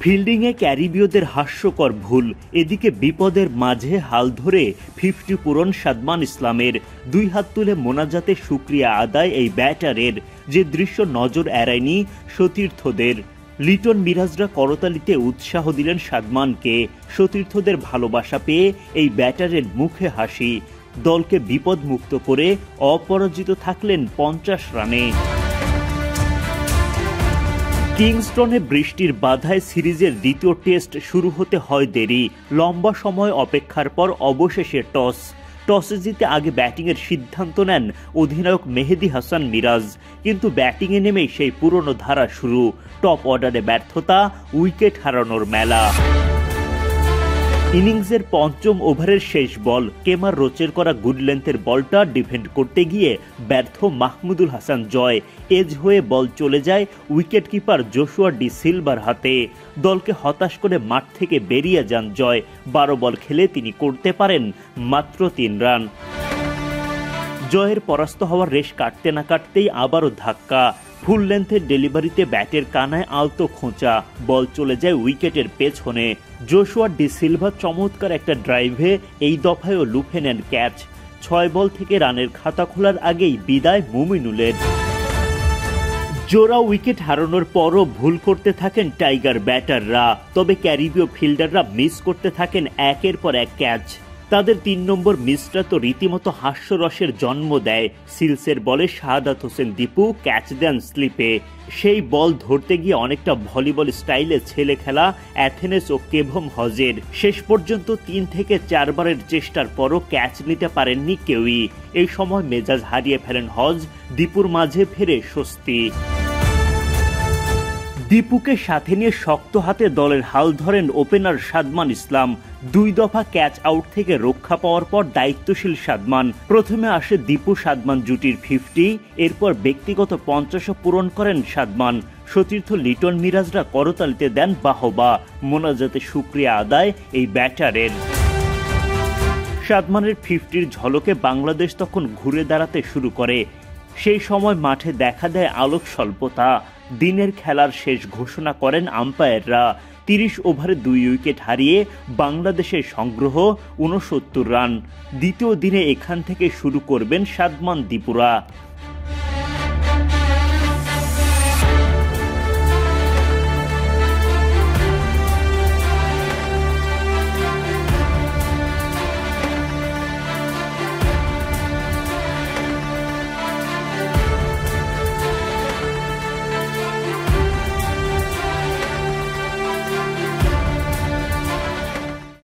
ফিল্ডিংয়ে ক্যারিবীয়দের হাস্যকর ভুল, এদিকে বিপদের মাঝে হাল ধরে 50 পূরণ সাদমান ইসলামের। 2 হাত তুলে মোনাজাতে শুকরিয়া আদায় এই ব্যাটারের, যে দৃশ্য নজর এড়ায়নি সতীর্থদের। লিটন মিরাজরা করতালিতে উৎসাহ দিলেন সাদমানকে। সতীর্থদের ভালোবাসা পেয়ে এই ব্যাটারের মুখে হাসি। দলকে বিপদমুক্ত করে অপরাজিত থাকলেন 50 রানে। কিংস্টনে বৃষ্টির বাধায় সিরিজের দ্বিতীয় টেস্ট শুরু হতে হয় দেরি। লম্বা সময় অপেক্ষার পর অবশেষে টসে জিতে আগে ব্যাটিংয়ের সিদ্ধান্ত নেন অধিনায়ক মেহেদী হাসান মিরাজ। কিন্তু ব্যাটিংয়ে নেমেই সেই পুরনো ধারা শুরু। টপ অর্ডারে ব্যর্থতা, উইকেট হারানোর মেলা। ইনিংসের 5ম ওভারের শেষ বল, কেমার রোচের করা গুড লেন্থের বলটা ডিফেন্ড করতে গিয়ে ব্যর্থ মাহমুদুল হাসান জয়। এজ হয়ে বল চলে যায় wicket keeper Joshua D silver হাতে। দলকে হতাশ করে মাঠ থেকে বেরিয়ে যান জয়। 12 বল খেলে তিনি করতে পারেন মাত্র 3 রান। জয়ের পরাস্ত হওয়ার রেশ কাটতে না কাটতেই আবারও ধাক্কা। ফুল লেন্থের ডেলিভারিতে ব্যাটের কানায় আলতো খোঁচা, বল চলে যায় উইকেটের পেছনে। জোশুয়া ডি সিলভা চমৎকার একটা ড্রাইভে এই দফায়ও লুফে নেন ক্যাচ। 6 বল থেকে রানের খাতা খোলার আগেই বিদায় মুমিনুলের। জোড়া উইকেট হারানোর পরও ভুল করতে থাকেন টাইগার ব্যাটাররা, তবে ক্যারিবীয় ফিল্ডাররা মিস করতে থাকেন একের পর এক ক্যাচ। তাদের 3 নম্বর মিসটা তো রীতিমতো হাস্যরসের জন্ম দেয়। সিলসের বলে শাহাদাত হোসেন দীপু ক্যাচ দেন স্লিপে। সেই বল ধরতে গিয়ে অনেকটা ভলিবল স্টাইলে ছেলে খেলা অ্যাথেনেস ও কেভম হজের। শেষ পর্যন্ত 3 থেকে 4 বারের চেষ্টার পরও ক্যাচ নিতে পারেননি কেউই। এই সময় মেজাজ হারিয়ে ফেলেন হজ, দীপুর মাঝে ফেরে স্বস্তি। দীপুকে সাথে নিয়ে শক্ত হাতে দলের হাল ধরেন ওপেনার সাদমান ইসলাম। 2 দফা ক্যাচ আউট থেকে রক্ষা পাওয়ার পর দায়িত্বশীল সাদমান। প্রথমে আসে দীপু সাদমান জুটির 50, এরপর ব্যক্তিগত 50 পূরণ করেন সাদমান। সতীর্থ লিটন মিরাজরা করতালিতে দেন বাহবা। মোনাজাতে শুকরিয়া আদায় এই ব্যাটারের। সাদমানের 50-র ঝলকে বাংলাদেশ তখন ঘুরে দাঁড়াতে শুরু করে। সেই সময় মাঠে দেখা দেয় আলোক স্বল্পতা। দিনের খেলার শেষ ঘোষণা করেন আম্পায়াররা। 30 ওভারে 2 উইকেট হারিয়ে বাংলাদেশের সংগ্রহ 69 রান। দ্বিতীয় দিনে এখান থেকে শুরু করবেন সাদমান দীপুরা।